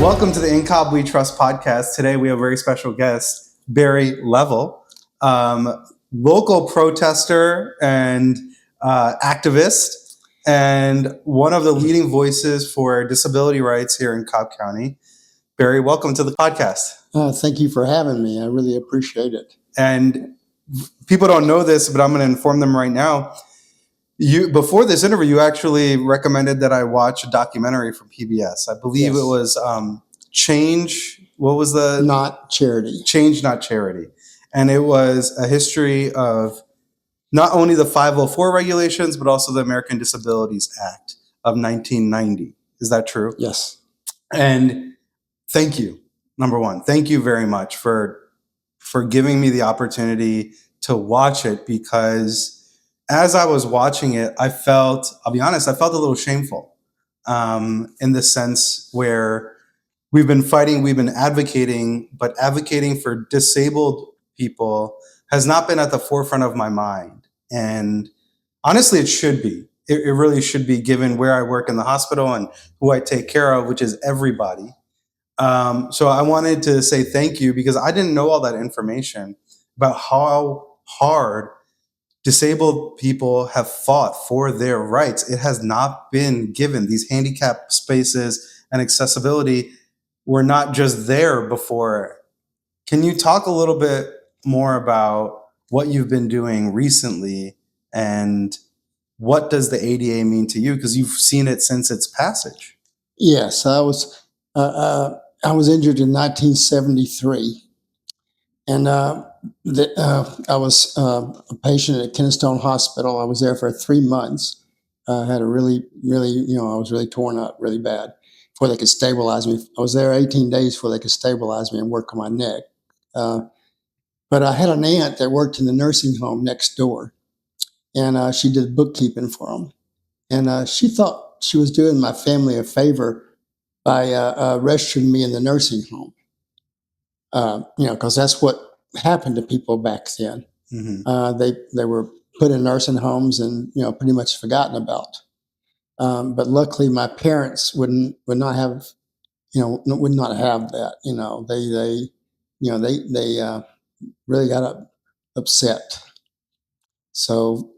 Welcome to the In Cobb We Trust podcast. Today we have a very special guest, Barry Leavell, local protester and activist, and one of the leading voices for disability rights here in Cobb County. Barry, welcome to the podcast. Thank you for having me. I really appreciate it. And people don't know this, but I'm going to inform them right now. Before this interview, you actually recommended that I watch a documentary from PBS. I believe It was Change. What was the Not Charity? Change, Not Charity, and it was a history of not only the 504 regulations but also the American Disabilities Act of 1990. Is that true? Yes. And thank you. Number one, thank you very much for giving me the opportunity to watch it, because as I was watching it, I'll be honest, I felt a little shameful in the sense where we've been fighting, we've been advocating, but advocating for disabled people has not been at the forefront of my mind. And honestly, it should be. It really should be, given where I work in the hospital and who I take care of, which is everybody. So I wanted to say thank you, because I didn't know all that information about how hard disabled people have fought for their rights. It has not been given. These handicap spaces and accessibility were not just there before. Can you talk a little bit more about what you've been doing recently, and what does the ADA mean to you? Because you've seen it since its passage. Yes, I was injured in 1973, and I was a patient at Kennestone Hospital. I was there for 3 months. I had a really, I was really torn up really bad before they could stabilize me. I was there 18 days before they could stabilize me and work on my neck. But I had an aunt that worked in the nursing home next door, and she did bookkeeping for them. And she thought she was doing my family a favor by registering me in the nursing home. Because that's what happened to people back then. Mm-hmm. They were put in nursing homes and pretty much forgotten about. But luckily, my parents would not have that. They really got upset. So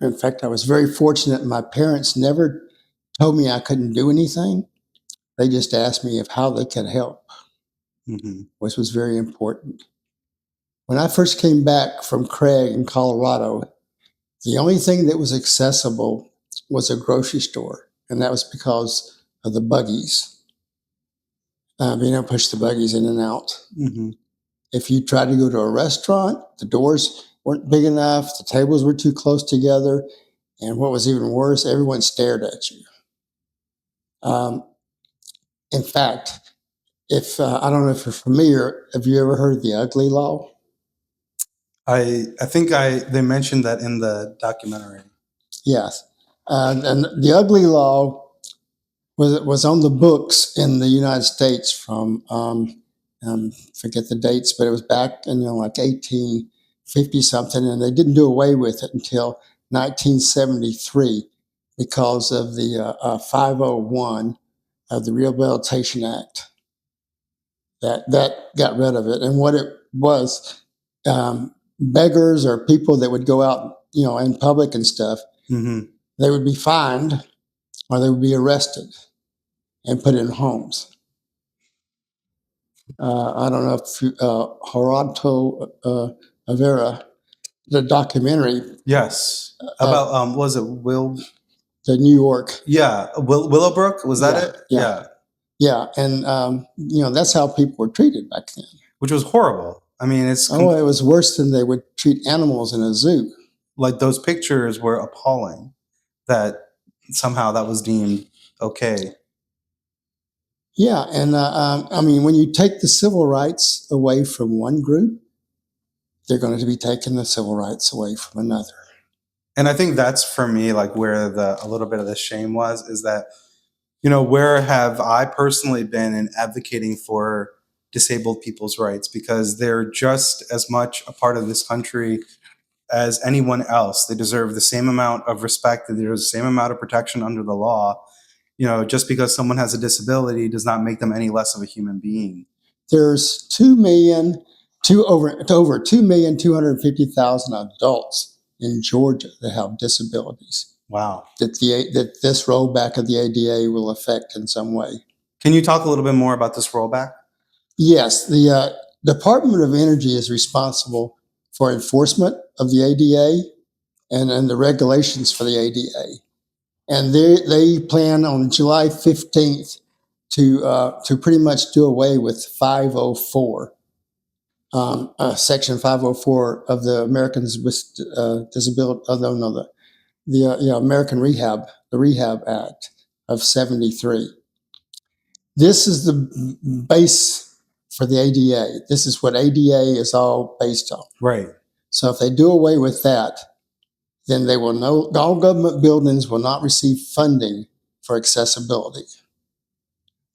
in fact, I was very fortunate. My parents never told me I couldn't do anything. They just asked me how they could help, which was very important. When I first came back from Craig in Colorado, the only thing that was accessible was a grocery store, and that was because of the buggies. Being able to push the buggies in and out. Mm-hmm. If you tried to go to a restaurant, the doors weren't big enough, the tables were too close together, and what was even worse, everyone stared at you. In fact, if I don't know if you're familiar, have you ever heard of the ugly law? I think they mentioned that in the documentary. Yes, and the ugly law was on the books in the United States from forget the dates, but it was back in like 1850 something, and they didn't do away with it until 1973 because of the 501 of the Rehabilitation Act. That got rid of it, and what it was, beggars or people that would go out, in public and stuff, they would be fined or they would be arrested and put in homes. I don't know if Gerardo Rivera, the documentary. Yes, about was it Will? The New York. Yeah, Willowbrook, was that it? Yeah, and that's how people were treated back then, which was horrible. I mean, it was worse than they would treat animals in a zoo. Like, those pictures were appalling. That somehow that was deemed okay. Yeah, and I mean, when you take the civil rights away from one group, they're going to be taking the civil rights away from another. And I think that's, for me, like where a little bit of the shame was, is that, where have I personally been in advocating for disabled people's rights? Because they're just as much a part of this country as anyone else. They deserve the same amount of respect. They deserve the same amount of protection under the law. just because someone has a disability does not make them any less of a human being. There's 2,250,000 adults in Georgia that have disabilities Wow. that this rollback of the ADA will affect in some way. Can you talk a little bit more about this rollback? Yes, the Department of Energy is responsible for enforcement of the ADA and the regulations for the ADA. And they plan on July 15th to pretty much do away with 504, Section 504 of the Americans with Disability. Oh, no, the American the Rehab Act of '73. This is the base for the ADA. This is what ADA is all based on. Right. So if they do away with that, then they will all government buildings will not receive funding for accessibility.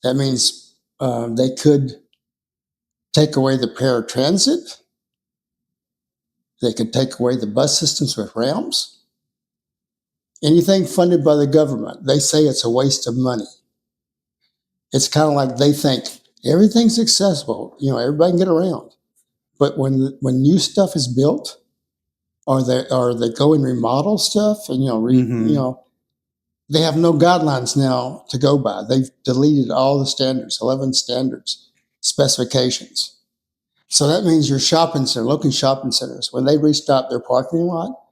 That means they could take away the paratransit. They could take away the bus systems with ramps. Anything funded by the government, they say it's a waste of money. It's kind of like they think everything's accessible. Everybody can get around. But when new stuff is built, or they go and remodel stuff, and they have no guidelines now to go by. They've deleted all the standards, 11 standards, specifications. So that means your local shopping centers, when they restock their parking lot,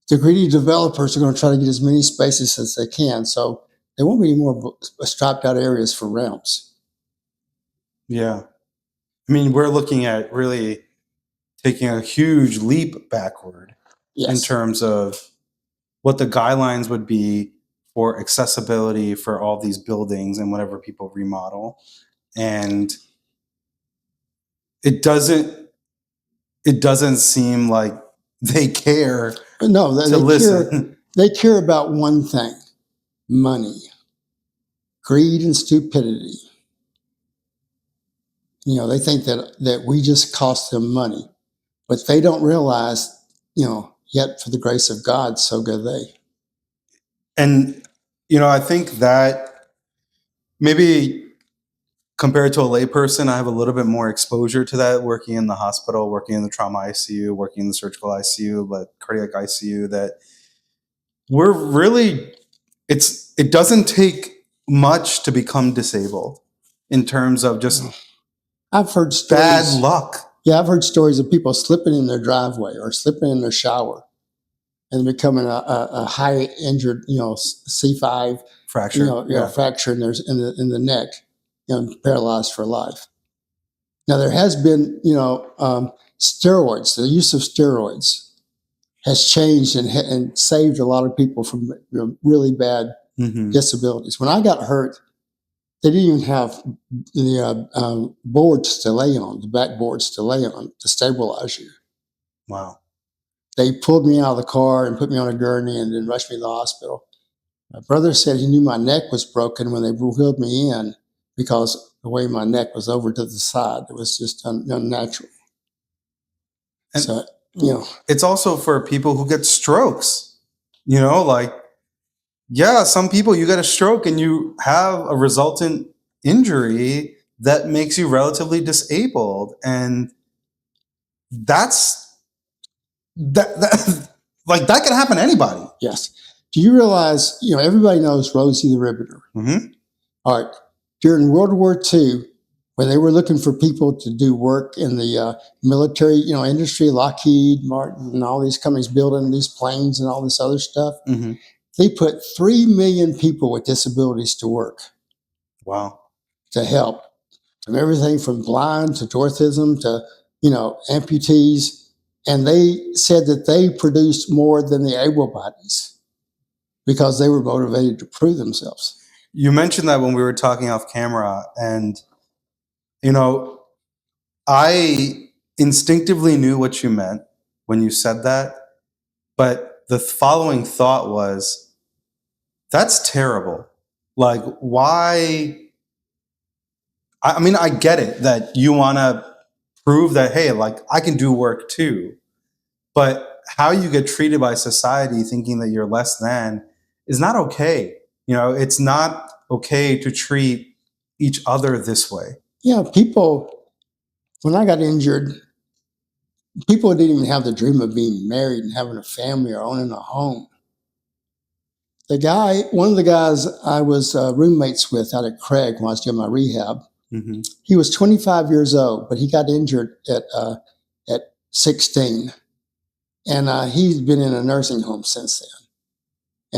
the greedy developers are going to try to get as many spaces as they can. So there won't be any more striped out areas for ramps. Yeah. I mean, we're looking at really taking a huge leap backward in terms of what the guidelines would be for accessibility for all these buildings and whatever people remodel. And it doesn't seem like they care to listen. They care about one thing: money, greed, and stupidity. They think that we just cost them money, but they don't realize, yet for the grace of God, so go they. And, I think that maybe compared to a layperson, I have a little bit more exposure to that working in the hospital, working in the trauma ICU, working in the surgical ICU, but cardiac ICU, that we're really, it doesn't take much to become disabled in terms of just I've heard stories, bad luck. Yeah, I've heard stories of people slipping in their driveway or slipping in their shower and becoming a high injured, C5 Fracture. fracture in the neck, paralyzed for life. Now there has been, steroids. The use of steroids has changed and saved a lot of people from really bad disabilities. When I got hurt, they didn't even have the boards to lay on, the backboards to lay on to stabilize you. Wow. They pulled me out of the car and put me on a gurney and then rushed me to the hospital. My brother said he knew my neck was broken when they wheeled me in because the way my neck was over to the side, it was just unnatural. And so, it's also for people who get strokes, some people, you get a stroke and you have a resultant injury that makes you relatively disabled. And that can happen to anybody. Yes. Do you realize, everybody knows Rosie the Riveter. Mm-hmm. All right. During World War II, when they were looking for people to do work in the military, industry, Lockheed Martin and all these companies building these planes and all this other stuff, they put 3 million people with disabilities to work. Wow. To help, from everything from blind to dwarfism to, amputees. And they said that they produced more than the able bodies because they were motivated to prove themselves. You mentioned that when we were talking off camera, and, I instinctively knew what you meant when you said that, but the following thought was, that's terrible. Like, why? I mean, I get it that you want to prove that, hey, like, I can do work too. But how you get treated by society thinking that you're less than is not okay. It's not okay to treat each other this way. Yeah, when I got injured, people didn't even have the dream of being married and having a family or owning a home. One of the guys I was roommates with out at Craig when I was doing my rehab, Mm-hmm. he was 25 years old, but he got injured at 16. And he's been in a nursing home since then.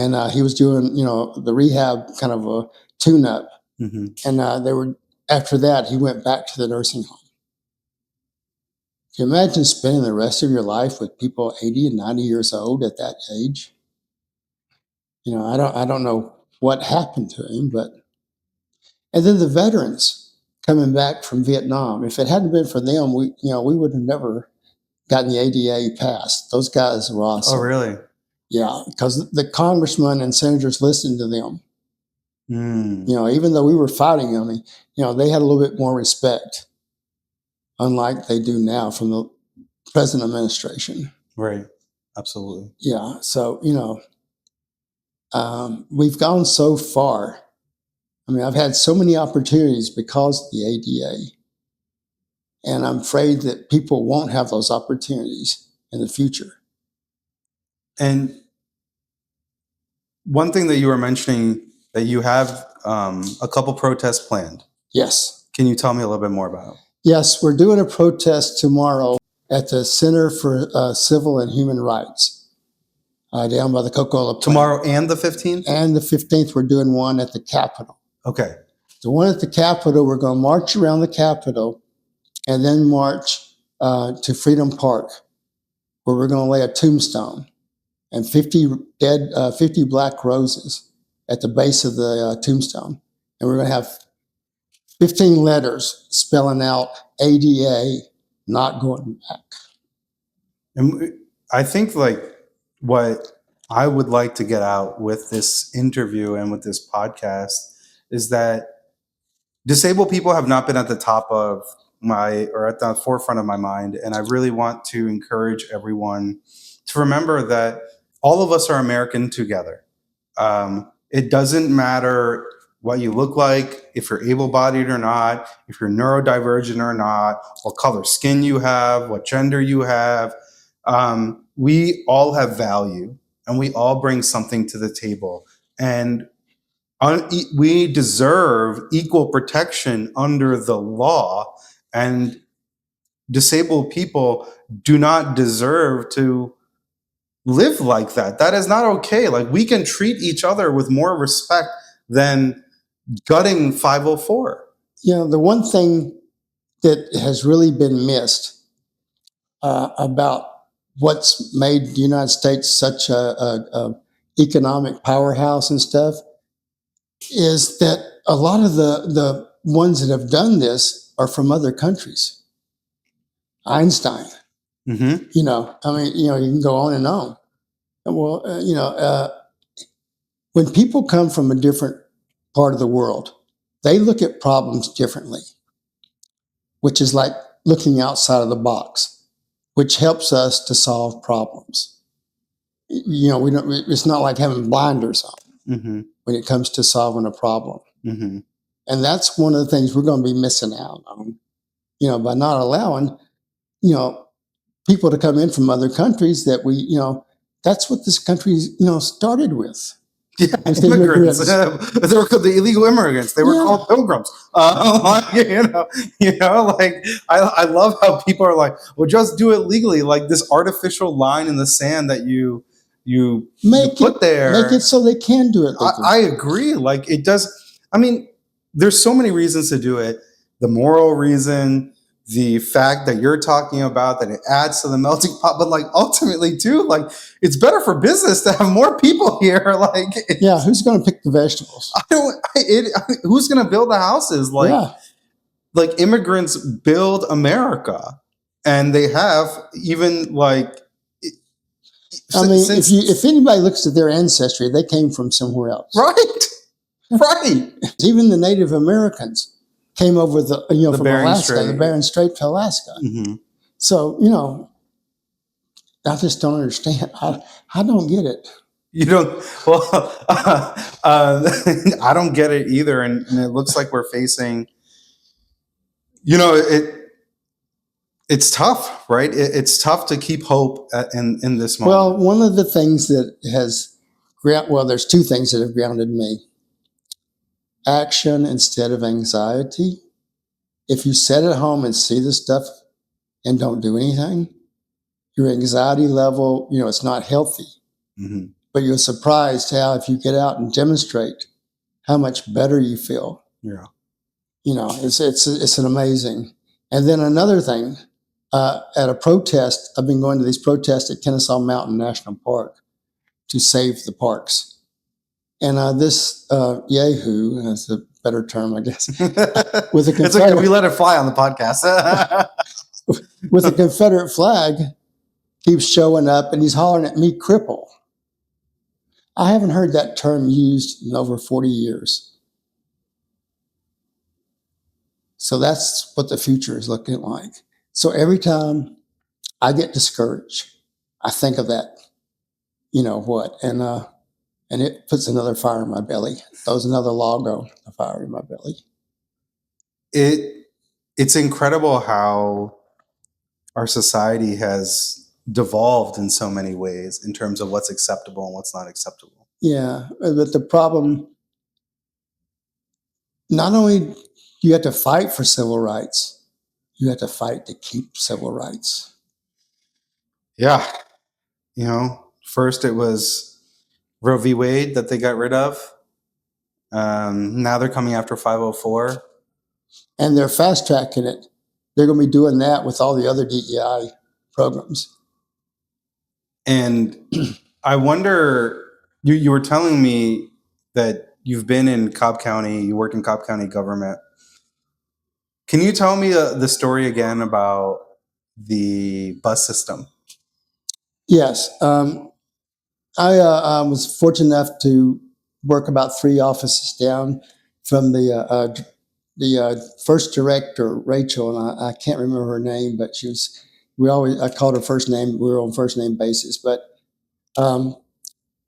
And he was doing, the rehab kind of a tune-up. Mm-hmm. And after that, he went back to the nursing home. Can you imagine spending the rest of your life with people 80 and 90 years old at that age? I don't know what happened to him, and then the veterans coming back from Vietnam. If it hadn't been for them, we would have never gotten the ADA passed. Those guys were awesome. Oh, really? Yeah, because the congressmen and senators listened to them. Mm. Even though we were fighting them, they had a little bit more respect, unlike they do now from the present administration. Right. Absolutely. Yeah. So, we've gone so far. I mean, I've had so many opportunities because of the ADA, and I'm afraid that people won't have those opportunities in the future. And one thing that you were mentioning, that you have a couple protests planned. Yes. Can you tell me a little bit more about it? Yes, we're doing a protest tomorrow at the Center for Civil and Human Rights down by the Coca-Cola plant. Tomorrow and the 15th? And the 15th, we're doing one at the Capitol. Okay. The one at the Capitol, we're going to march around the Capitol and then march to Freedom Park, where we're going to lay a tombstone and 50 black roses at the base of the tombstone. And we're going to have 15 letters spelling out ADA, not going back. And I think what I would like to get out with this interview and with this podcast is that disabled people have not been at the top of at the forefront of my mind. And I really want to encourage everyone to remember that all of us are American together. It doesn't matter what you look like, if you're able-bodied or not, if you're neurodivergent or not, what color skin you have, what gender you have. We all have value, and we all bring something to the table. And we deserve equal protection under the law, and disabled people do not deserve to live like that. That is not okay. Like, we can treat each other with more respect than gutting 504. The one thing that has really been missed about what's made the United States such a economic powerhouse and stuff is that a lot of the ones that have done this are from other countries. Einstein. Mm-hmm. You can go on and on. Well, when people come from a different part of the world, they look at problems differently, which is like looking outside of the box, which helps us to solve problems. It's not like having blinders on Mm-hmm. when it comes to solving a problem. Mm-hmm. And that's one of the things we're going to be missing out on, by not allowing, people to come in from other countries that that's what this country, started with. Yeah, immigrants. They were called the illegal immigrants. They were called pilgrims. I love how people are like, well, just do it legally. Like this artificial line in the sand that you put there. Make it so they can do it. I agree. Like, it does. I mean, there's so many reasons to do it. The moral reason, the fact that you're talking about, that it adds to the melting pot, but ultimately too, it's better for business to have more people here. Who's going to pick the vegetables? Who's going to build the houses? Immigrants build America, and they have even if anybody looks at their ancestry, they came from somewhere else. Right. Even the Native Americans came over from Alaska, the Bering Strait to Alaska. Mm-hmm. So, I just don't understand. I don't get it. You don't. Well, I don't get it either, and it looks like we're facing. It's tough, right? It's tough to keep hope in this moment. Well, one of the things that has there's two things that have grounded me: action instead of anxiety. If you sit at home and see this stuff and don't do anything, your anxiety level, it's not healthy. Mm-hmm. But you're surprised how if you get out and demonstrate, how much better you feel. Yeah. It's an amazing. And then another thing, at a protest, I've been going to these protests at Kennesaw Mountain National Park to save the parks. And this Yahoo, that's a better term, I guess, with a It's okay. We let it fly on the podcast. with a Confederate flag, keeps showing up, and he's hollering at me, "Cripple." I haven't heard that term used in over 40 years. So that's what the future is looking like. So every time I get discouraged, I think of that, and it puts another fire in my belly, throws another log on the fire in my belly. It's incredible how our society has devolved in so many ways in terms of what's acceptable and what's not acceptable. Yeah, but the problem, not only you have to fight for civil rights, you have to fight to keep civil rights. Yeah. First it was Roe v. Wade that they got rid of. Now they're coming after 504. And they're fast tracking it. They're going to be doing that with all the other DEI programs. And I wonder, you were telling me that you've been in Cobb County, you work in Cobb County government. Can you tell me the story again about the bus system? Yes. I was fortunate enough to work about 3 offices down from the first director, Rachel, and I can't remember her name, but I called her first name. We were on first name basis, but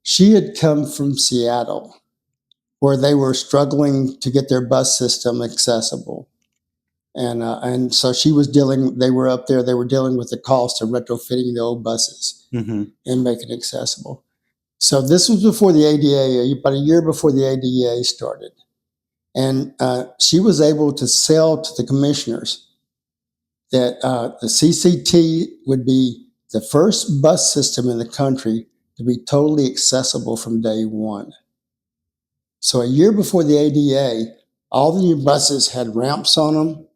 she had come from Seattle, where they were struggling to get their bus system accessible. And so she was they were up there, they were dealing with the cost of retrofitting the old buses Mm-hmm. and making it accessible. So this was before the ADA, about a year before the ADA started. And she was able to sell to the commissioners that the CCT would be the first bus system in the country to be totally accessible from day one. So a year before the ADA, all the new buses had ramps on them.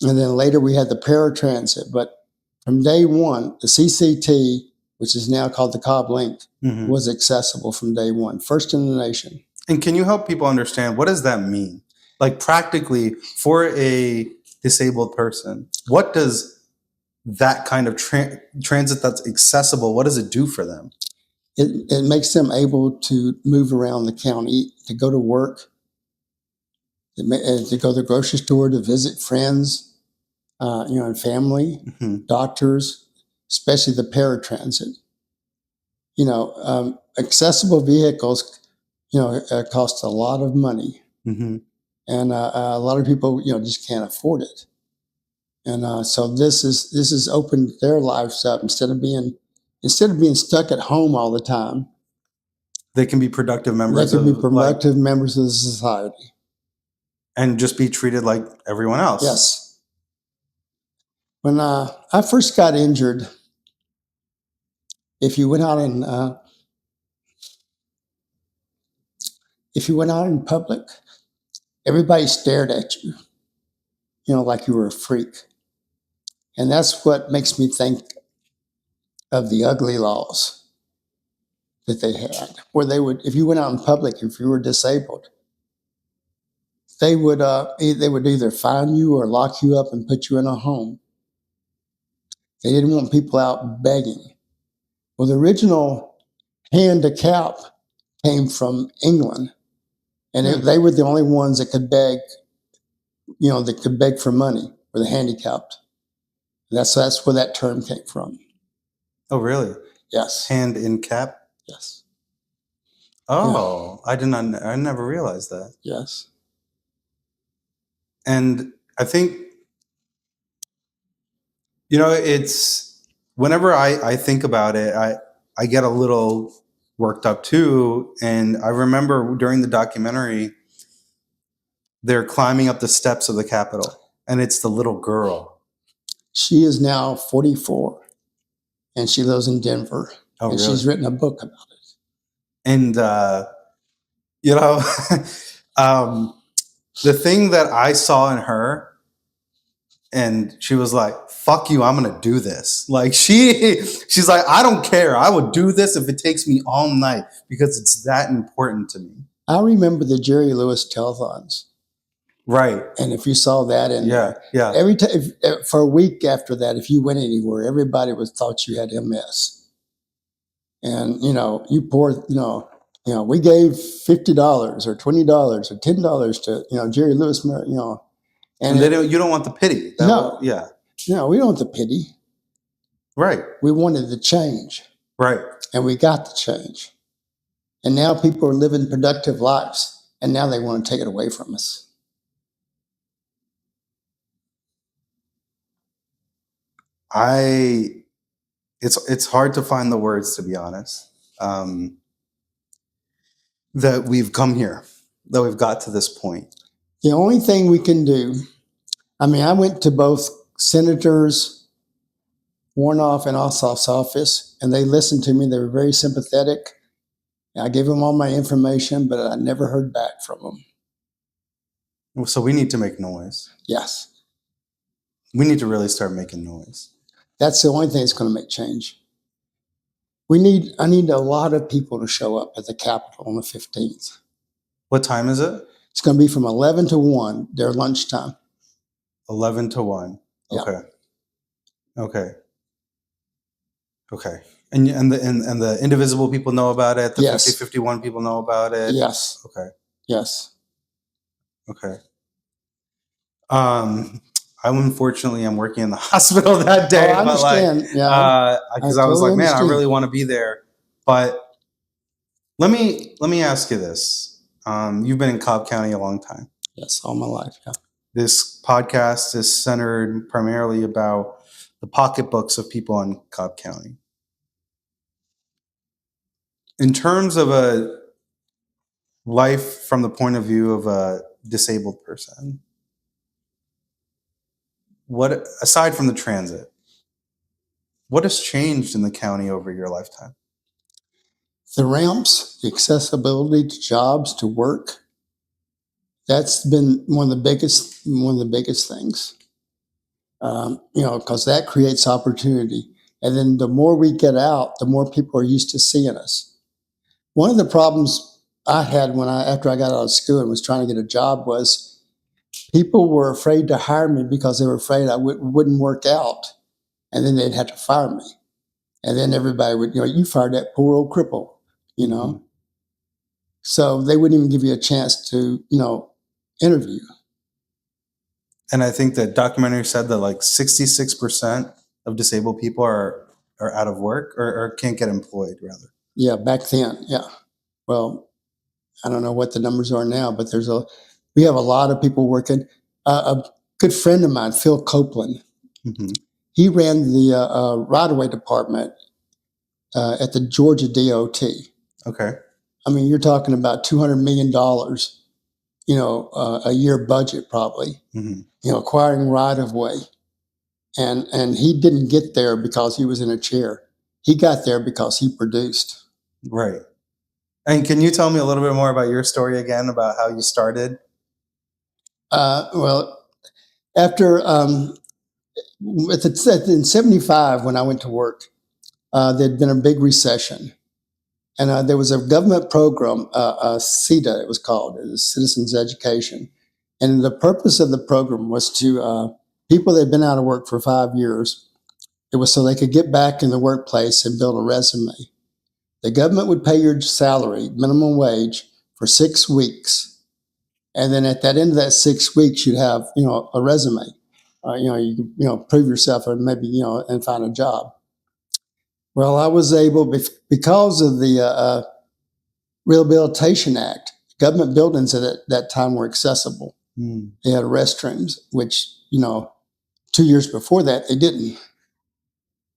And then later we had the paratransit. But from day one, the CCT, which is now called the Cobb Link, Mm-hmm. was accessible from day one, first in the nation. And can you help people understand, what does that mean? Like practically for a disabled person, what does that kind of transit that's accessible, what does it do for them? It makes them able to move around the county, to go to work, to go to the grocery store, to visit friends, and family, Mm-hmm. doctors, especially the paratransit. Accessible vehicles, cost a lot of money. Mm-hmm. And a lot of people, just can't afford it. And so this has opened their lives up. Instead of being stuck at home all the time, They can be productive they members can be of productive members of the society. and just be treated like everyone else. Yes. When I first got injured, if you went out in public, everybody stared at you, like you were a freak. And that's what makes me think of the ugly laws that they had, where if you went out in public, if you were disabled, they would either fine you or lock you up and put you in a home. They didn't want people out begging. Well, the original hand to cap came from England, and they were the only ones that could beg, that could beg for money, were the handicapped. That's where that term came from. Oh, really? Yes. Hand in cap? Yes. Oh, I did not. I never realized that. Yes. And I think, it's whenever I think about it, I get a little worked up too. And I remember during the documentary, they're climbing up the steps of the Capitol, and it's the little girl. She is now 44 and she lives in Denver. Oh, and really? she's written a book about it. And you know, the thing that I saw in her, and she was like, "Fuck you, I'm gonna do this." Like she's like, "I don't care. I would do this if it takes me all night because it's that important to me." I remember the Jerry Lewis telethons. Right. And if you saw that in there, Yeah. every time for a week after that, if you went anywhere, everybody thought you had MS. And you poor, we gave $50 or $20 or $10 to Jerry Lewis, And you don't want the pity. No. Yeah. we don't want the pity. Right. We wanted the change. Right. And we got the change. And now people are living productive lives, and now they want to take it away from us. It's hard to find the words, to be honest, that we've come here, that we've got to this point. The only thing we can do, I went to both Senators Warnoff and Ossoff's office, and they listened to me. They were very sympathetic. I gave them all my information, but I never heard back from them. So we need to make noise. Yes. We need to really start making noise. That's the only thing that's going to make change. I need a lot of people to show up at the Capitol on the 15th. What time is it? It's going to be from 11 to 1, their lunchtime. 11 to 1. Okay. Yeah. Okay. And the indivisible people know about it? The Yes. 5051 people know about it? Yes. Okay. Yes. Okay. I unfortunately am working in the hospital that day. I understand. Because I was like, man, I really want to be there. But let me ask you this. You've been in Cobb County a long time. Yes, all my life. Yeah. This podcast is centered primarily about the pocketbooks of people in Cobb County. In terms of a life from the point of view of a disabled person, what, aside from the transit, what has changed in the county over your lifetime? The ramps, the accessibility to jobs, to work. That's been one of the biggest things. Because that creates opportunity. And then the more we get out, the more people are used to seeing us. One of the problems I had after I got out of school and was trying to get a job was people were afraid to hire me because they were afraid I wouldn't work out, and then they'd have to fire me. And then everybody would, you fired that poor old cripple, Mm-hmm. So they wouldn't even give you a chance to, interview. And I think the documentary said that like 66% of disabled people are out of work or can't get employed, rather. Yeah, back then, yeah. Well, I don't know what the numbers are now, but we have a lot of people working. A good friend of mine, Phil Copeland, Mm-hmm. he ran the right-of-way department at the Georgia DOT. Okay. You're talking about $200 million, a year budget probably, Mm-hmm. Acquiring right-of-way. And he didn't get there because he was in a chair. He got there because he produced. Right. And can you tell me a little bit more about your story again, about how you started? Well, after in 75, when I went to work, there'd been a big recession. And there was a government program, CETA, it was called, it was Citizens Education. And the purpose of the program was to people that had been out of work for 5 years, it was so they could get back in the workplace and build a resume. The government would pay your salary, minimum wage, for 6 weeks. And then at that end of that 6 weeks, you'd have, a resume. You prove yourself and maybe, and find a job. Well, I was able, because of the Rehabilitation Act. Government buildings at that time were accessible. Mm. They had restrooms, which, 2 years before that, they didn't.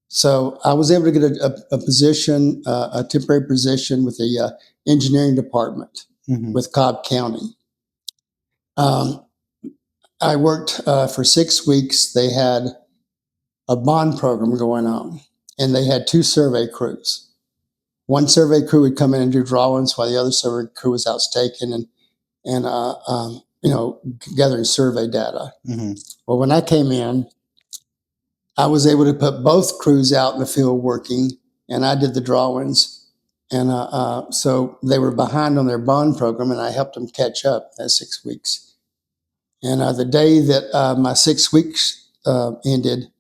So I was able to get a position, a temporary position with the engineering department with Cobb County. I worked for 6 weeks. They had a bond program going on, and they had 2 survey crews. One survey crew would come in and do drawings while the other survey crew was out staking and gathering survey data. Well, when I came in, I was able to put both crews out in the field working, and I did the drawings. And so they were behind on their bond program, and I helped them catch up that 6 weeks. And the day that my 6 weeks ended,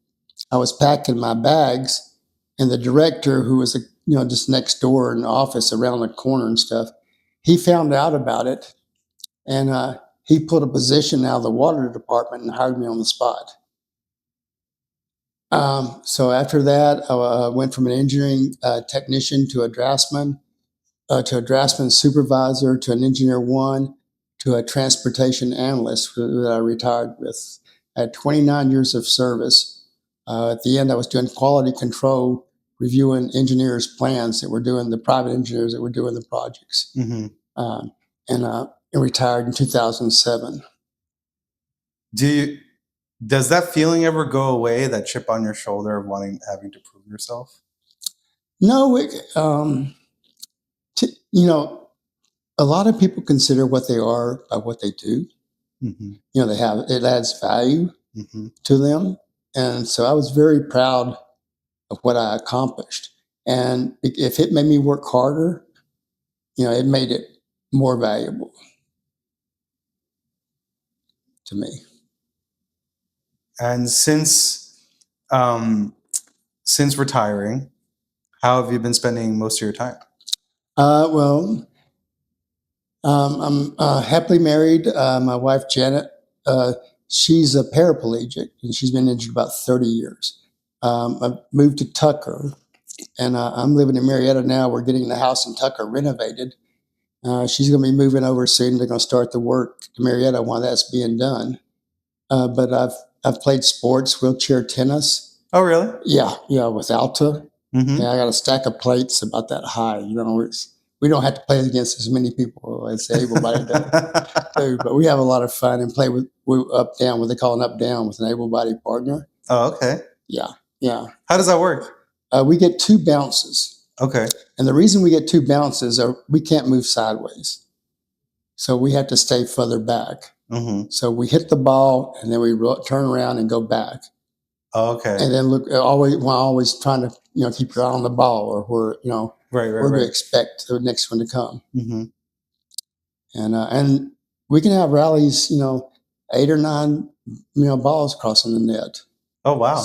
I was packing my bags, and the director, who was just next door in the office around the corner and stuff, he found out about it, and he pulled a position out of the water department and hired me on the spot. So after that, I went from an engineering technician to a draftsman supervisor, to an engineer one, to a transportation analyst that I retired with. I had 29 years of service. At the end, I was doing quality control, reviewing engineers' plans that were doing the private engineers that were doing the projects, and retired in 2007. Does that feeling ever go away? That chip on your shoulder of having to prove yourself? No, a lot of people consider what they are by what they do. It adds value to them. And so I was very proud of what I accomplished. And if it made me work harder, it made it more valuable to me. And since retiring, how have you been spending most of your time? I'm happily married. My wife, Janet, she's a paraplegic, and she's been injured about 30 years. I moved to Tucker, and I'm living in Marietta now. We're getting the house in Tucker renovated. She's going to be moving over soon. They're going to start the work to Marietta while that's being done. But I've played sports, wheelchair tennis. Oh, really? Yeah, with Alta. Yeah, I got a stack of plates about that high. We don't have to play against as many people as able-bodied do, but we have a lot of fun and play with up down, what they call an up down with an able-bodied partner. Oh, okay. Yeah. How does that work? We get 2 bounces. Okay. And the reason we get 2 bounces are we can't move sideways, so we have to stay further back. So we hit the ball, and then we turn around and go back. Oh, okay. And then look, always trying to keep your eye on the ball, or where to expect the next one to come. And we can have rallies, 8 or 9 balls crossing the net. Oh, wow.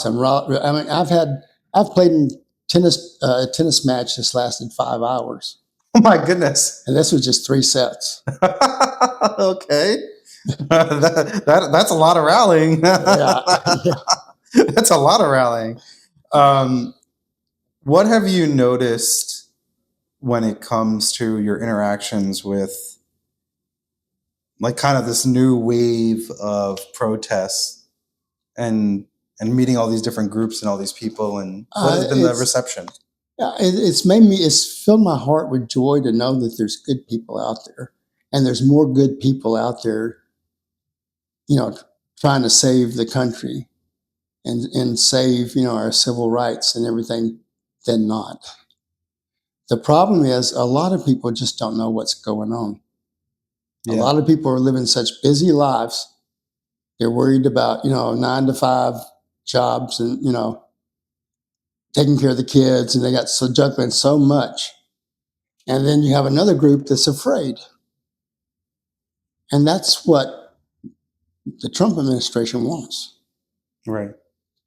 I've played in a tennis match that's lasted 5 hours. Oh my goodness. And this was just 3 sets. Okay. That's a lot of rallying. Yeah. That's a lot of rallying. What have you noticed when it comes to your interactions with kind of this new wave of protests and meeting all these different groups and all these people, and what has been the reception? It's filled my heart with joy to know that there's good people out there, and there's more good people out there, trying to save the country and save, our civil rights and everything than not. The problem is a lot of people just don't know what's going on. Yeah. A lot of people are living such busy lives. They're worried about, 9 to 5 jobs and, taking care of the kids, and they got juggling so much. And then you have another group that's afraid. And that's what the Trump administration wants. Right.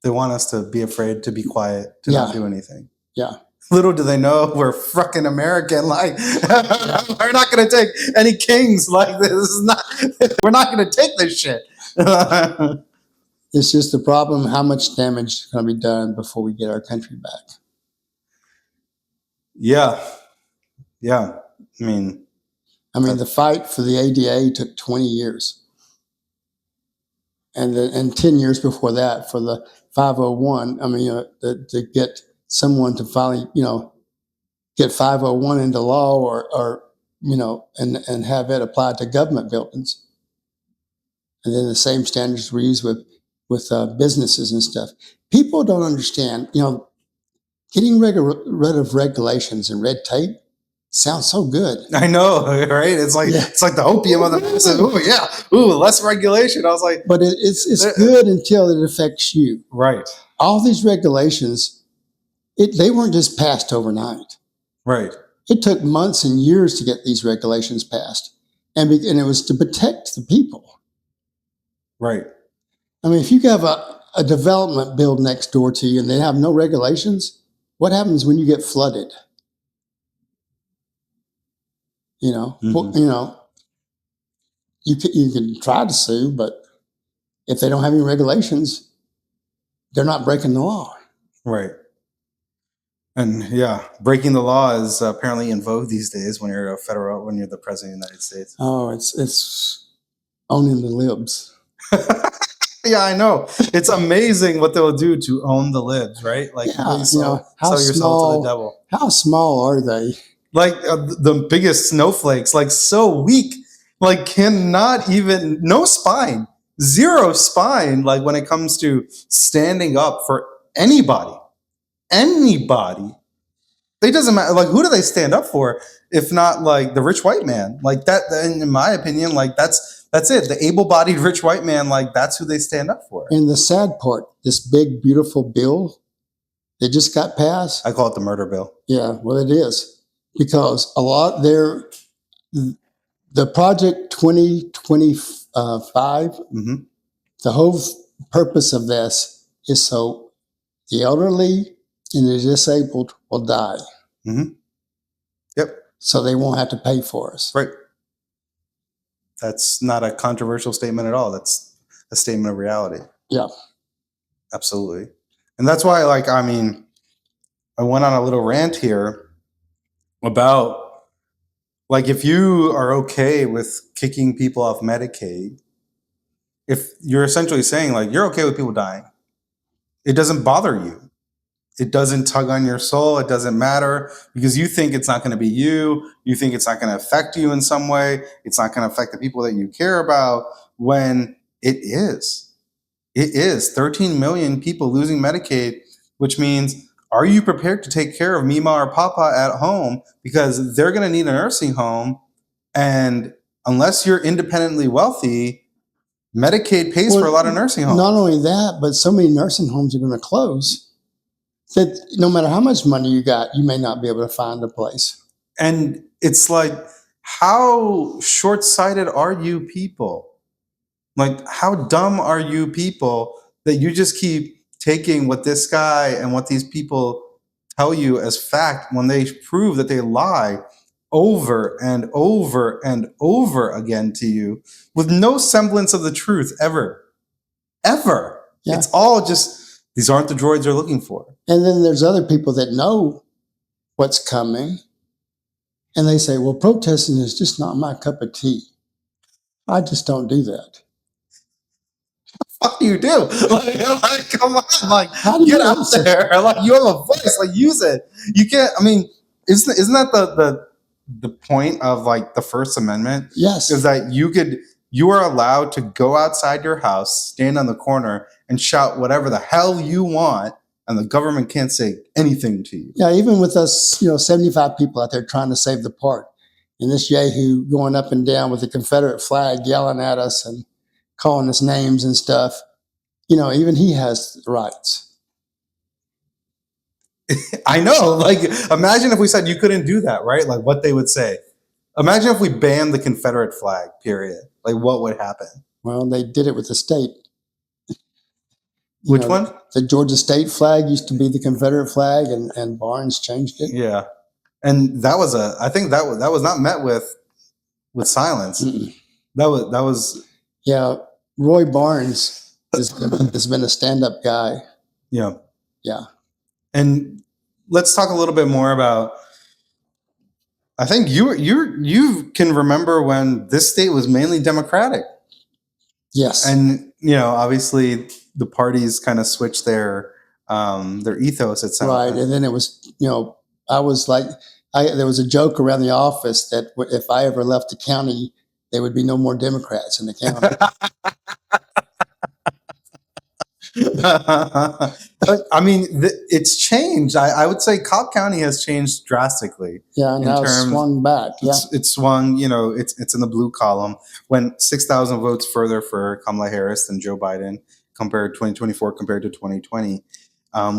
They want us to be afraid, to be quiet, to not do anything. Yeah. Little do they know we're fucking American. We're not going to take any kings. We're not going to take this shit. It's just the problem, how much damage is going to be done before we get our country back. Yeah. I mean, the fight for the ADA took 20 years. And 10 years before that for the 501, to get someone to finally, get 501 into law or and have it applied to government buildings. And then the same standards were used with businesses and stuff. People don't understand, getting rid of regulations and red tape sounds so good. I know, right? It's like it's like the opium of the masses. Ooh, yeah. Ooh, less regulation. I was like, but it's good until it affects you. Right. All these regulations, they weren't just passed overnight. Right. It took months and years to get these regulations passed, and it was to protect the people. Right. I mean, if you have a development build next door to you and they have no regulations, what happens when you get flooded? Mm-hmm. You can try to sue, but if they don't have any regulations, they're not breaking the law. Right. And yeah, breaking the law is apparently in vogue these days when you're when you're the president of the United States. Oh, it's owning the libs. Yeah, I know. It's amazing what they'll do to own the libs, right? Like, sell yourself to the devil. How small are they? Like the biggest snowflakes, like so weak, like cannot even, no spine, zero spine, like when it comes to standing up for anybody. It doesn't matter. Like, who do they stand up for if not like the rich white man? Like that, in my opinion, like that's it. The able-bodied rich white man, like that's who they stand up for. And the sad part, this big, beautiful bill that just got passed. I call it the murder bill. Yeah, well, it is. Because the Project 2025, Mm-hmm. the whole purpose of this is so the elderly and the disabled will die. Mm-hmm. Yep. So they won't have to pay for us. Right. That's not a controversial statement at all. That's a statement of reality. Yeah. Absolutely. And that's why, like, I mean, I went on a little rant here about, like, if you are okay with kicking people off Medicaid, if you're essentially saying, like, you're okay with people dying, it doesn't bother you. It doesn't tug on your soul. It doesn't matter because you think it's not going to be you. You think it's not going to affect you in some way. It's not going to affect the people that you care about, when it is. It is 13 million people losing Medicaid, which means, are you prepared to take care of Mima or Papa at home? Because they're going to need a nursing home. And unless you're independently wealthy, Medicaid pays for a lot of nursing homes. Not only that, but so many nursing homes are going to close that no matter how much money you got, you may not be able to find a place. And it's like, how short-sighted are you people? Like, how dumb are you people that you just keep taking what this guy and what these people tell you as fact when they prove that they lie over and over and over again to you with no semblance of the truth ever? Ever. Yeah. It's all just, these aren't the droids they're looking for. And then there's other people that know what's coming, and they say, well, protesting is just not my cup of tea. I just don't do that. What do you do? Like, come on, like, get out answer? there. Like, you have a voice, like, use it. You can't, I mean, isn't that the point of, like, the First Amendment? Yes. Is that you are allowed to go outside your house, stand on the corner, and shout whatever the hell you want, and the government can't say anything to you. Yeah, even with us, 75 people out there trying to save the park, and this yahoo going up and down with the Confederate flag yelling at us and calling us names and stuff, even he has rights. I know. Like, imagine if we said you couldn't do that, right? Like, what they would say. Imagine if we banned the Confederate flag, period. Like, what would happen? Well, they did it with the state. Which one? The Georgia state flag used to be the Confederate flag, and Barnes changed it. Yeah. And that was I think that was not met with silence. Mm-mm. That was. Yeah. Roy Barnes has been a stand-up guy. Yeah. Yeah. And let's talk a little bit more about I think you can remember when this state was mainly Democratic, Yes. and obviously the parties kind of switched their ethos at some. Right. And then it was, I was like, there was a joke around the office that if I ever left the county, there would be no more Democrats in the county. I mean, it's changed. I would say Cobb County has changed drastically. Yeah, In now it's terms, swung back. Yeah. it's swung. It's in the blue column. Went 6,000 votes further for Kamala Harris than Joe Biden compared 2024 compared to 2020.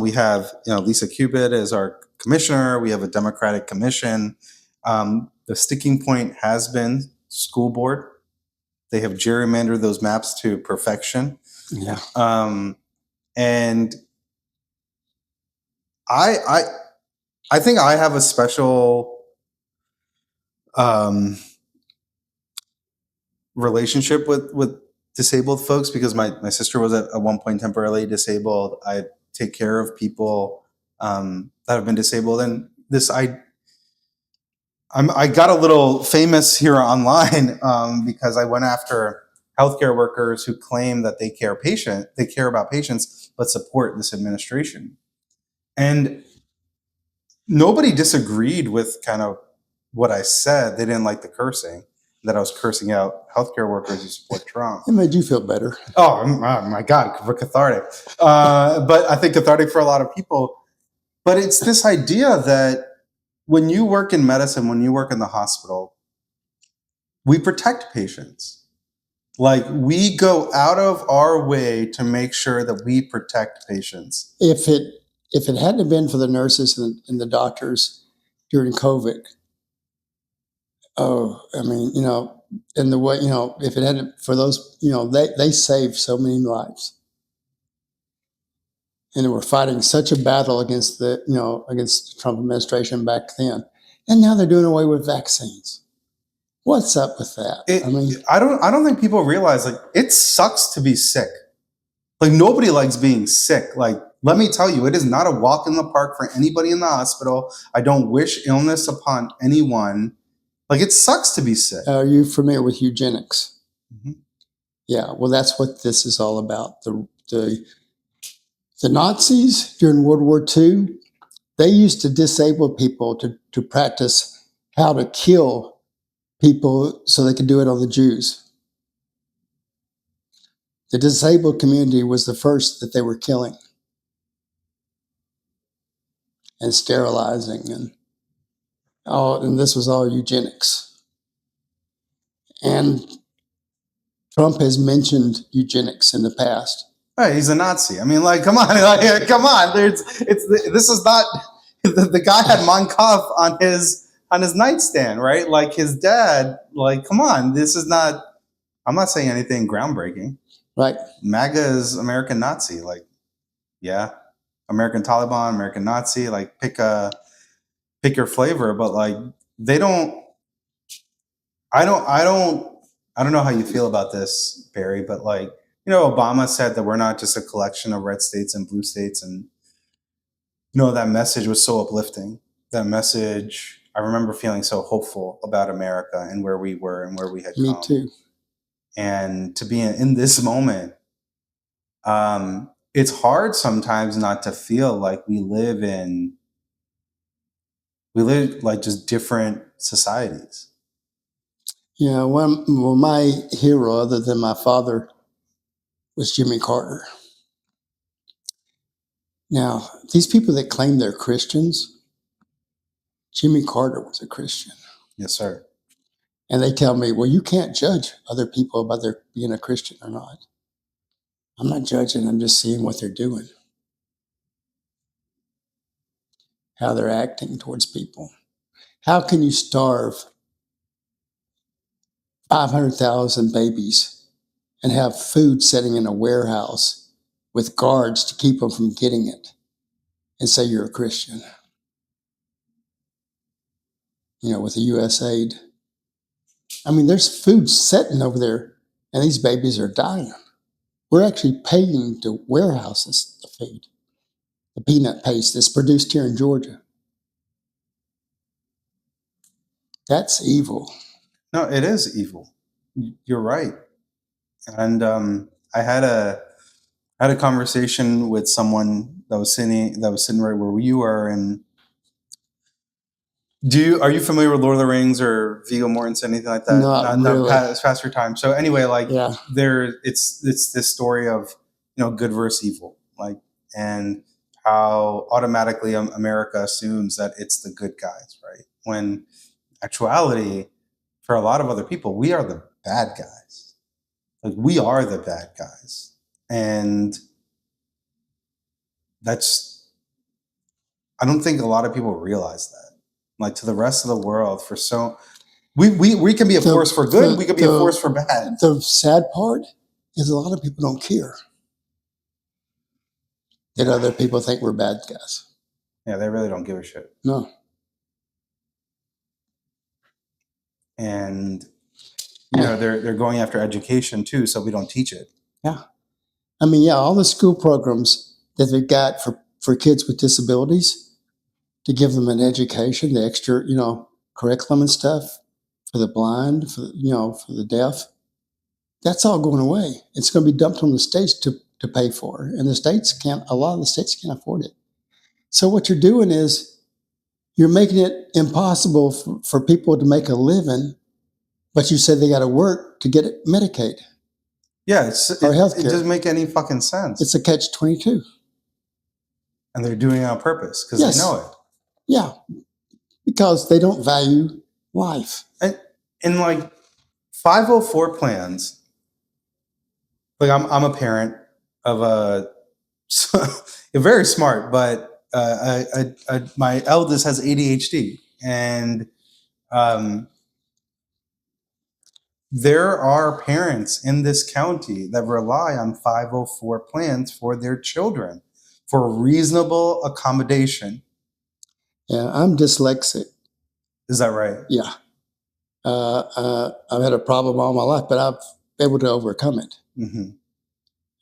We have Lisa Cubit as our commissioner. We have a Democratic commission. The sticking point has been school board. They have gerrymandered those maps to perfection. Yeah. And I think I have a special relationship with disabled folks because my sister was at one point temporarily disabled. I take care of people that have been disabled, and I got a little famous here online because I went after healthcare workers who claim that they care about patients, but support this administration. And nobody disagreed with kind of what I said. They didn't like the cursing, that I was cursing out healthcare workers who support Trump. It made you feel better. Oh my God, we're cathartic. But I think cathartic for a lot of people. But it's this idea that when you work in medicine, when you work in the hospital, we protect patients. Like, we go out of our way to make sure that we protect patients. If it hadn't been for the nurses and the doctors during COVID, I mean, and the way, if it hadn't for those, they saved so many lives. And they were fighting such a battle against against the Trump administration back then. And now they're doing away with vaccines. What's up with that? I don't think people realize, like, it sucks to be sick. Like, nobody likes being sick. Like, let me tell you, it is not a walk in the park for anybody in the hospital. I don't wish illness upon anyone. Like, it sucks to be sick. Are you familiar with eugenics? Mm-hmm. Yeah, well, that's what this is all about. The Nazis during World War II, they used to disable people to practice how to kill people so they could do it on the Jews. The disabled community was the first that they were killing and sterilizing, and this was all eugenics. And Trump has mentioned eugenics in the past. Right, he's a Nazi. I mean, like, come on, like, come on. This is not the guy had Mein Kampf on his nightstand, right? Like, his dad. Like, come on, this is not. I'm not saying anything groundbreaking. Right. MAGA is American Nazi. Like, yeah, American Taliban, American Nazi. Like, pick your flavor, but like, they don't. I don't know how you feel about this, Barry, but like, Obama said that we're not just a collection of red states and blue states. And, that message was so uplifting. That message, I remember feeling so hopeful about America and where we were and where we had come. Me too. And to be in this moment, it's hard sometimes not to feel like we live like just different societies. Yeah, well, my hero, other than my father, was Jimmy Carter. Now, these people that claim they're Christians, Jimmy Carter was a Christian. Yes, sir. And they tell me, well, you can't judge other people about their being a Christian or not. I'm not judging, I'm just seeing what they're doing, how they're acting towards people. How can you starve 500,000 babies and have food sitting in a warehouse with guards to keep them from getting it and say you're a Christian? With the USAID. I mean, there's food sitting over there and these babies are dying. We're actually paying to warehouses the food, the peanut paste that's produced here in Georgia. That's evil. No, it is evil. You're right. And I had a conversation with someone that was sitting right where you were. And are you familiar with Lord of the Rings or Viggo Mortensen, anything like that? Not Not really. past your time. So anyway, like Yeah. it's this story of good versus evil, like, and how automatically America assumes that it's the good guys, right? When actuality, for a lot of other people, we are the bad guys. Like, we are the bad guys, and that's I don't think a lot of people realize that. Like, to the rest of the world, for so we can be a force for good. We can be a force for bad. The sad part is a lot of people don't care that other people think we're bad guys. Yeah, they really don't give a shit. No. And they're going after education too, so we don't teach it. Yeah. I mean, yeah, all the school programs that they've got for kids with disabilities to give them an education, the extra, curriculum and stuff for the blind, for the deaf, that's all going away. It's going to be dumped on the states to pay for, and a lot of the states can't afford it. So what you're doing is you're making it impossible for people to make a living, but you say they got to work to get Medicaid. Yeah, it doesn't make any fucking sense. It's a catch-22. And they're doing it on purpose because they know it. Yeah, because they don't value life. And like 504 plans, like I'm a parent of you're very smart, but my eldest has ADHD, and there are parents in this county that rely on 504 plans for their children for reasonable accommodation. Yeah, I'm dyslexic. Is that right? Yeah. I've had a problem all my life, but I've been able to overcome it. Mm-hmm.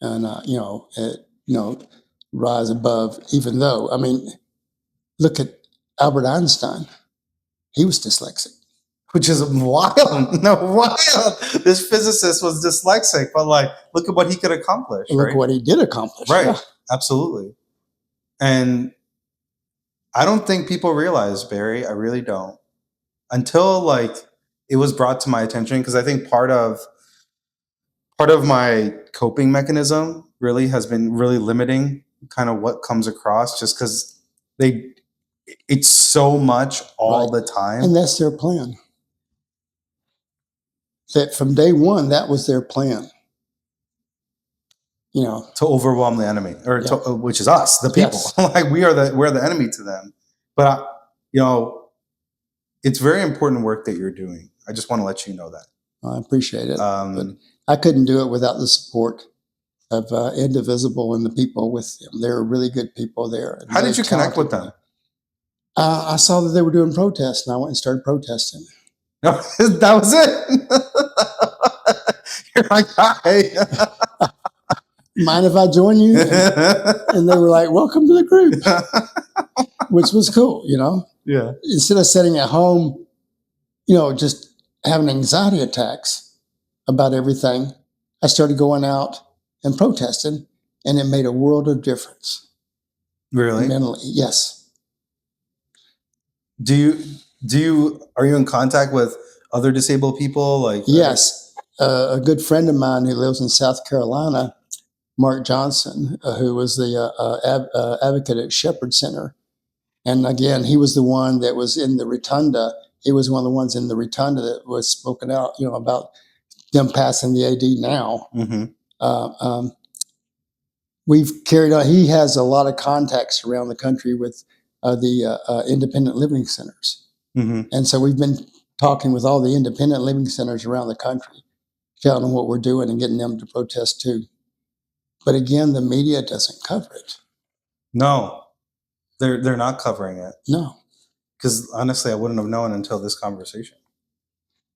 And, rise above, even though, I mean, look at Albert Einstein. He was dyslexic. Which is wild. No, wild. This physicist was dyslexic, but like, look at what he could accomplish. Look what he did accomplish. Right. Yeah. Absolutely. And I don't think people realize, Barry, I really don't, until like it was brought to my attention, because I think part of my coping mechanism really has been really limiting kind of what comes across, just because it's so much all the time. And that's their plan. That from day one, that was their plan. To overwhelm the enemy, which is us, the people. Yes. Like, we're the enemy to them. But it's very important work that you're doing. I just want to let you know that. I appreciate it. But I couldn't do it without the support of Indivisible and the people with them. They're really good people there. How did you connect with them? I saw that they were doing protests, and I went and started protesting. No, that was it. You're like, hi. Mind if I join you? And they were like, welcome to the group, which was cool, Yeah. Instead of sitting at home, just having anxiety attacks about everything, I started going out and protesting, and it made a world of difference. Really? Mentally, yes. Are you in contact with other disabled people? Like, yes. A good friend of mine who lives in South Carolina, Mark Johnson, who was the advocate at Shepherd Center. And again, he was the one that was in the rotunda. He was one of the ones in the rotunda that was spoken out, about them passing the AD now. Mm-hmm. We've carried on. He has a lot of contacts around the country with the independent living centers. Mm-hmm. And so we've been talking with all the independent living centers around the country, telling them what we're doing and getting them to protest too. But again, the media doesn't cover it. No, they're not covering it. No. Because honestly, I wouldn't have known until this conversation.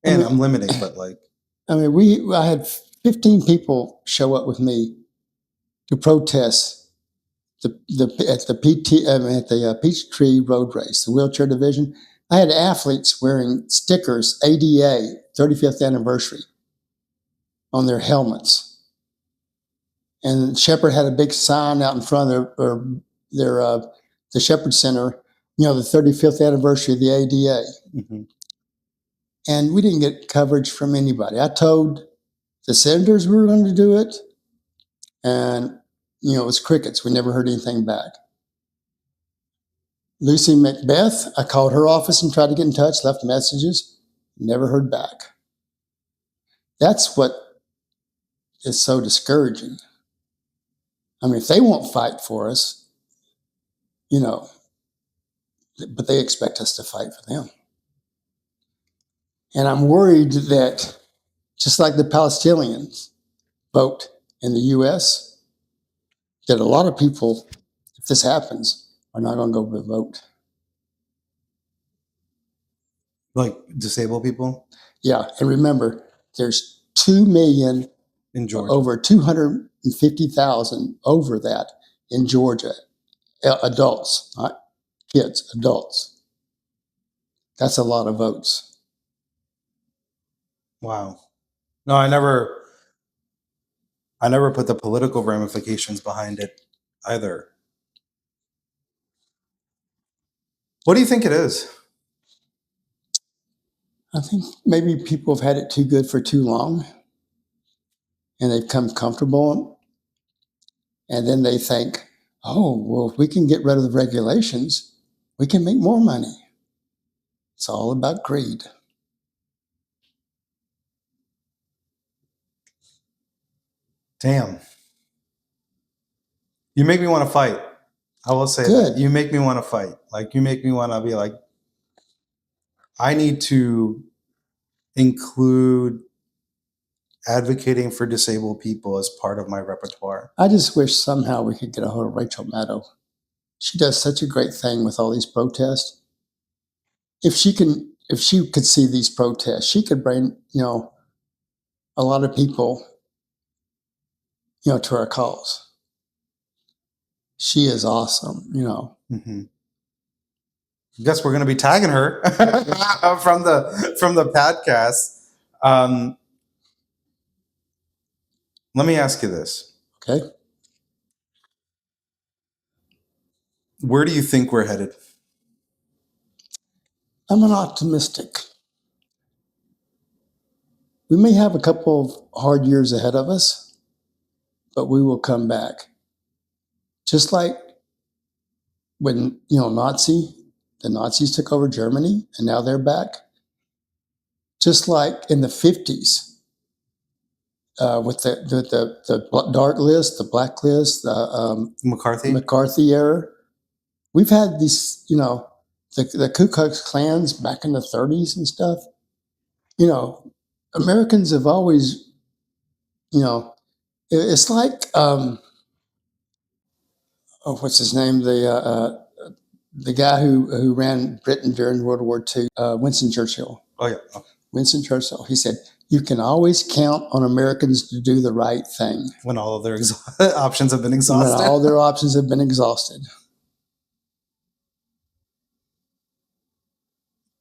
And I'm limiting, but like, I had 15 people show up with me to protest at the Peachtree Road Race, the wheelchair division. I had athletes wearing stickers, ADA, 35th anniversary, on their helmets. And Shepherd had a big sign out in front of the Shepherd Center, the 35th anniversary of the ADA. Mm-hmm. And we didn't get coverage from anybody. I told the senators we were going to do it, and it was crickets. We never heard anything back. Lucy Macbeth, I called her office and tried to get in touch, left messages, never heard back. That's what is so discouraging. I mean, if they won't fight for us, but they expect us to fight for them. And I'm worried that just like the Palestinians vote in the U.S., that a lot of people, if this happens, are not going to go vote. Like disabled people? Yeah, and remember, there's 2 million in Georgia, over 250,000 over that in Georgia, adults, not kids, adults. That's a lot of votes. Wow. No, I never put the political ramifications behind it either. What do you think it is? I think maybe people have had it too good for too long, and they've come comfortable, and then they think, oh, well, if we can get rid of the regulations, we can make more money. It's all about greed. Damn. You make me want to fight. I will say Good. that. You make me want to fight. Like, you make me want to be like, I need to include advocating for disabled people as part of my repertoire. I just wish somehow we could get a hold of Rachel Maddow. She does such a great thing with all these protests. If she could see these protests, she could bring, a lot of people, to our cause. She is awesome, Mm-hmm. I guess we're going to be tagging her from the podcast. Let me ask you this. Okay. Where do you think we're headed? I'm an optimistic. We may have a couple of hard years ahead of us, but we will come back. Just like when, the Nazis took over Germany and now they're back. Just like in the 50s, with the dark list, the black list, the McCarthy era. We've had these, the Ku Klux Klans back in the 30s and stuff. Americans have always, it's like, what's his name? The guy who ran Britain during World War II, Winston Churchill. Oh, yeah. Okay. Winston Churchill. He said, you can always count on Americans to do the right thing. When all of their options have been exhausted. When all their options have been exhausted.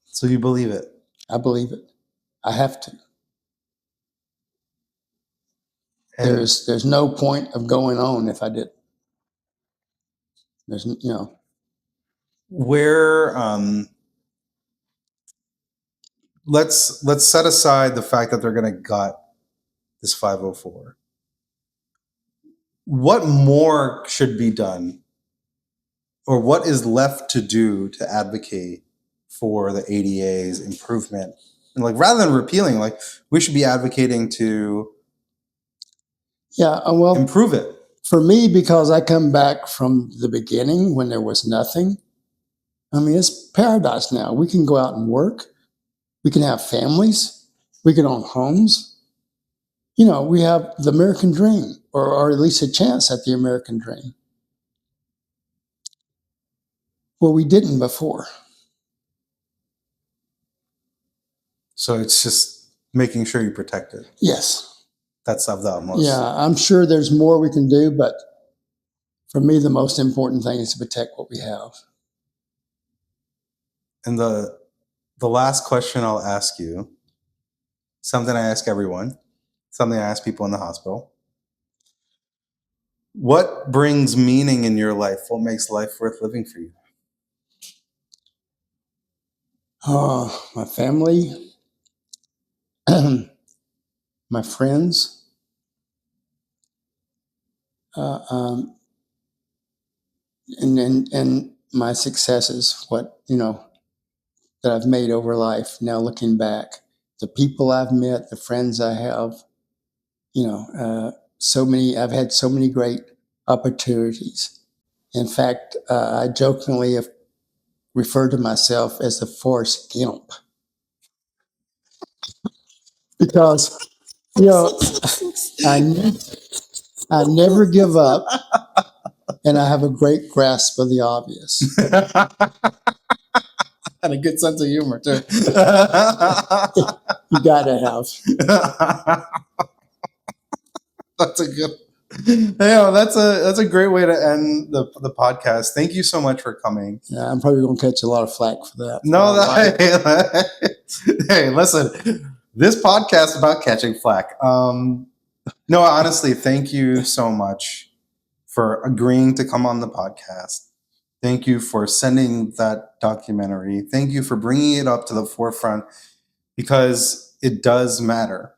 So you believe it? I believe it. I have to. And there's no point of going on if I didn't. There's, where let's set aside the fact that they're going to gut this 504. What more should be done, or what is left to do to advocate for the ADA's improvement? And like, rather than repealing, like, we should be advocating to improve it. For me, because I come back from the beginning when there was nothing. I mean, it's paradise now. We can go out and work. We can have families. We can own homes. We have the American dream, or at least a chance at the American dream. Well, we didn't before. So it's just making sure you protect it. Yes. That's of the utmost. Yeah, I'm sure there's more we can do, but for me, the most important thing is to protect what we have. And the The last question I'll ask you, something I ask everyone, something I ask people in the hospital. What brings meaning in your life? What makes life worth living for you? My family, my friends, uh, um, and my successes. What that I've made over life. Now looking back, the people I've met, the friends I have. So many. I've had so many great opportunities. In fact, I jokingly have referred to myself as the Forrest Gump because you know I I never give up, and I have a great grasp of the obvious. And a good sense of humor too. You gotta have. That's a good. Yeah, that's a great way to end the podcast. Thank you so much for coming. Yeah, I'm probably gonna catch a lot of flack for that. No, hey, listen, this podcast is about catching flack. No, honestly, thank you so much for agreeing to come on the podcast. Thank you for sending that documentary. Thank you for bringing it up to the forefront because it does matter.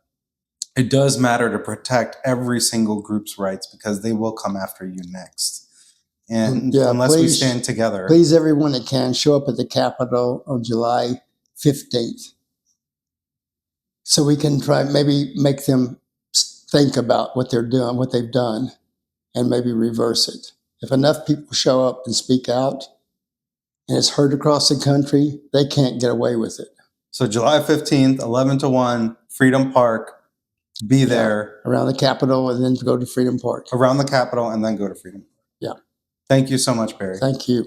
It does matter to protect every single group's rights because they will come after you next. And Yeah, unless we please, stand together. please, everyone that can show up at the Capitol on July 15th, so we can try maybe make them think about what they're doing, what they've done, and maybe reverse it. If enough people show up and speak out, and it's heard across the country, they can't get away with it. So July 15th, 11 to 1, Freedom Park. Be there. Around the Capitol and then go to Freedom Park. Around the Capitol and then go to Freedom Park. Yeah. Thank you so much, Barry. Thank you.